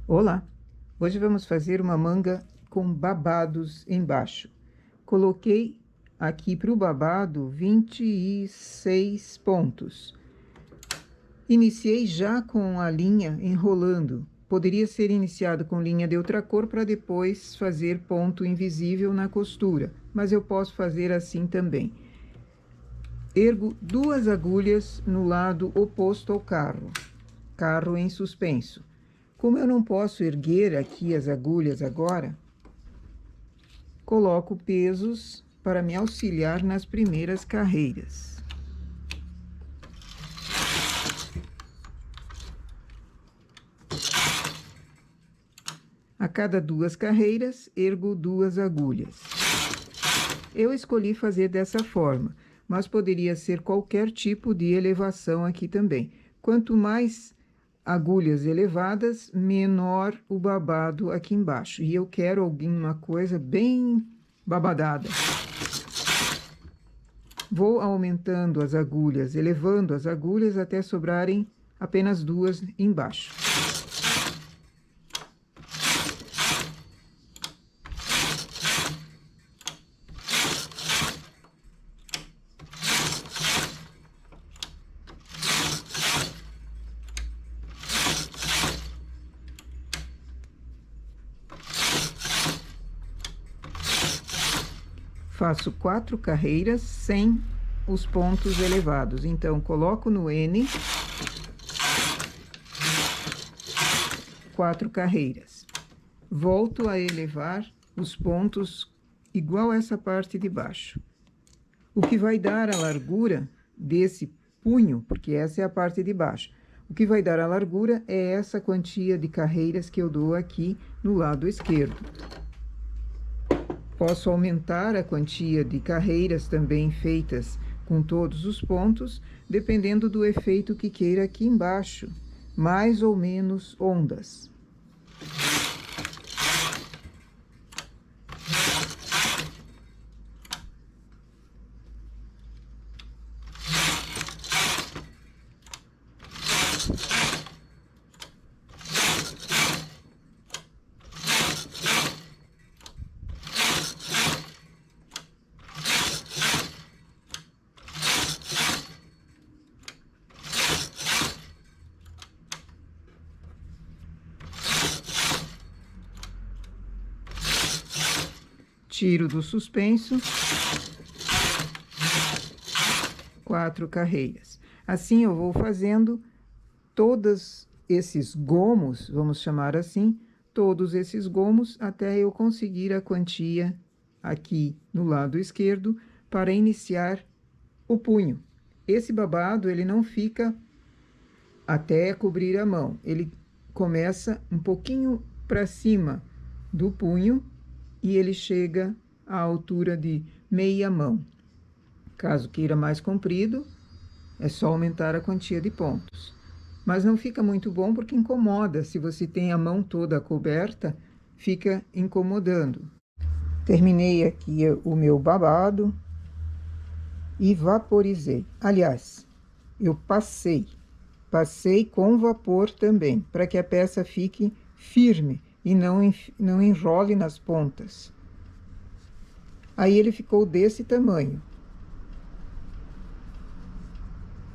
Olá! Hoje vamos fazer uma manga com babados embaixo. Coloquei aqui para o babado 26 pontos. Iniciei já com a linha enrolando. Poderia ser iniciado com linha de outra cor para depois fazer ponto invisível na costura, mas eu posso fazer assim também. Ergo 2 agulhas no lado oposto ao carro em suspenso. Como eu não posso erguer aqui as agulhas agora, coloco pesos para me auxiliar nas primeiras carreiras. A cada 2 carreiras, ergo 2 agulhas. Eu escolhi fazer dessa forma, mas poderia ser qualquer tipo de elevação aqui também. Quanto mais agulhas elevadas, menor o babado aqui embaixo. E eu quero alguma coisa bem babadada. Vou aumentando as agulhas, elevando as agulhas até sobrarem apenas 2 embaixo. Faço 4 carreiras sem os pontos elevados. Então, coloco no N 4 carreiras. Volto a elevar os pontos igual essa parte de baixo. O que vai dar a largura desse punho, porque essa é a parte de baixo. O que vai dar a largura é essa quantia de carreiras que eu dou aqui no lado esquerdo. Posso aumentar a quantia de carreiras também feitas com todos os pontos, dependendo do efeito que queira aqui embaixo, mais ou menos ondas. Tiro do suspenso, 4 carreiras. Assim eu vou fazendo todos esses gomos, vamos chamar assim, todos esses gomos até eu conseguir a quantia aqui no lado esquerdo para iniciar o punho. Esse babado, ele não fica até cobrir a mão, ele começa um pouquinho para cima do punho e ele chega à altura de meia mão. Caso queira mais comprido, é só aumentar a quantia de pontos. Mas não fica muito bom porque incomoda. Se você tem a mão toda coberta, fica incomodando. Terminei aqui o meu babado e vaporizei. Aliás, eu passei com vapor também, para que a peça fique firme e não enrole nas pontas. Aí ele ficou desse tamanho.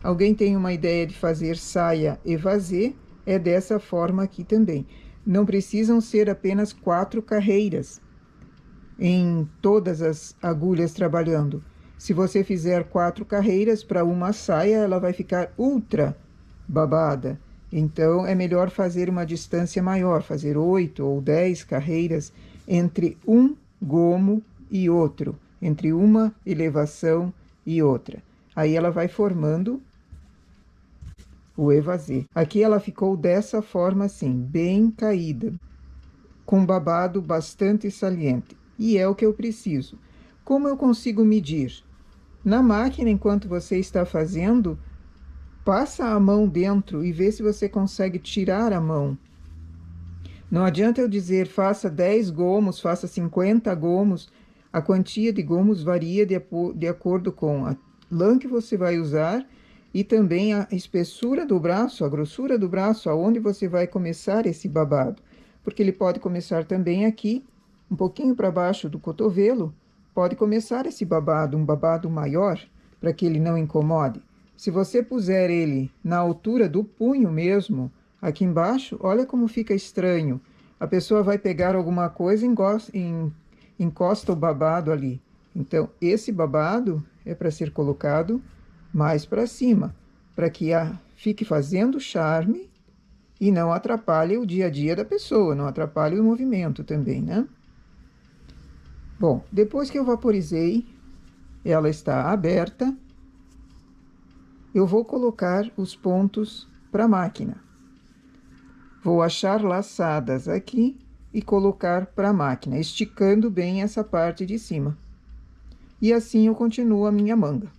Alguém tem uma ideia de fazer saia evasê? É dessa forma aqui também. Não precisam ser apenas 4 carreiras em todas as agulhas trabalhando. Se você fizer 4 carreiras para uma saia, ela vai ficar ultra babada. Então, é melhor fazer uma distância maior, fazer 8 ou 10 carreiras entre um gomo e outro, entre uma elevação e outra. Aí ela vai formando o evasê. Aqui ela ficou dessa forma assim, bem caída, com babado bastante saliente. E é o que eu preciso. Como eu consigo medir? Na máquina, enquanto você está fazendo, passa a mão dentro e vê se você consegue tirar a mão. Não adianta eu dizer, faça 10 gomos, faça 50 gomos. A quantia de gomos varia de acordo com a lã que você vai usar e também a espessura do braço, a grossura do braço, aonde você vai começar esse babado. porque ele pode começar também aqui, um pouquinho para baixo do cotovelo, pode começar esse babado, um babado maior, para que ele não incomode. Se você puser ele na altura do punho mesmo, aqui embaixo, olha como fica estranho. A pessoa vai pegar alguma coisa e encosta o babado ali. Então, esse babado é para ser colocado mais para cima, para que fique fazendo charme e não atrapalhe o dia a dia da pessoa, não atrapalhe o movimento também, né? Bom, depois que eu vaporizei, ela está aberta, eu vou colocar os pontos para a máquina. Vou achar laçadas aqui e colocar para a máquina, esticando bem essa parte de cima. E assim eu continuo a minha manga.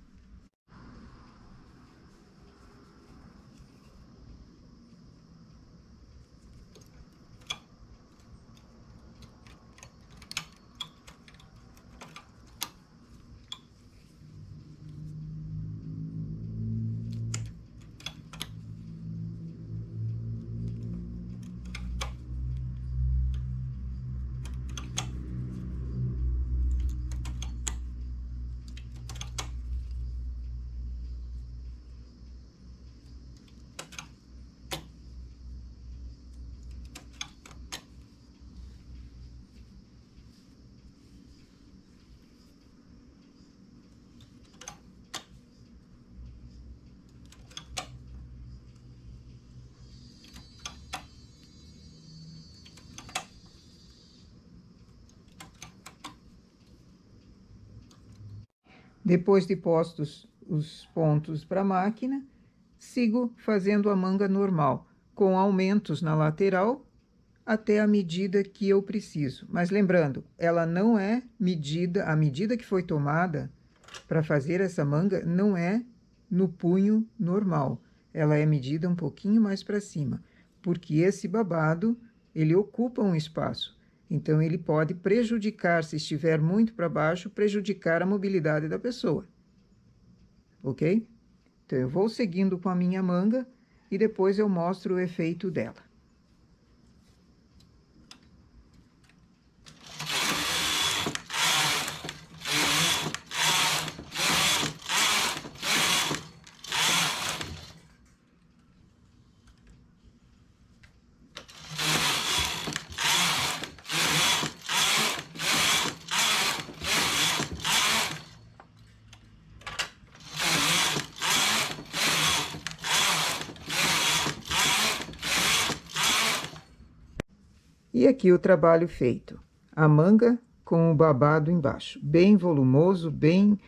Depois de postos os pontos para a máquina, sigo fazendo a manga normal, com aumentos na lateral até a medida que eu preciso. Mas lembrando, ela não é medida, a medida que foi tomada para fazer essa manga não é no punho normal. Ela é medida um pouquinho mais para cima, porque esse babado, ele ocupa um espaço. Então, ele pode prejudicar, se estiver muito para baixo, prejudicar a mobilidade da pessoa. Ok? Então, eu vou seguindo com a minha manga e depois eu mostro o efeito dela. E aqui o trabalho feito. A manga com o babado embaixo. Bem volumoso, bem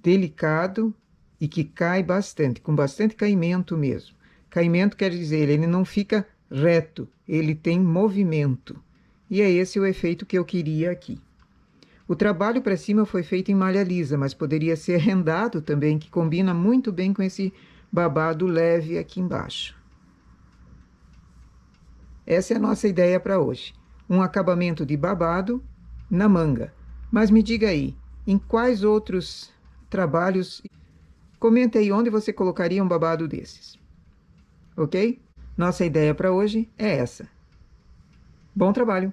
delicado e que cai bastante, com bastante caimento mesmo. Caimento quer dizer, ele não fica reto, ele tem movimento. E é esse o efeito que eu queria aqui. O trabalho para cima foi feito em malha lisa, mas poderia ser rendado também, que combina muito bem com esse babado leve aqui embaixo. Essa é a nossa ideia para hoje. Um acabamento de babado na manga. Mas me diga aí, em quais outros trabalhos... Comenta aí onde você colocaria um babado desses. Ok? Nossa ideia para hoje é essa. Bom trabalho!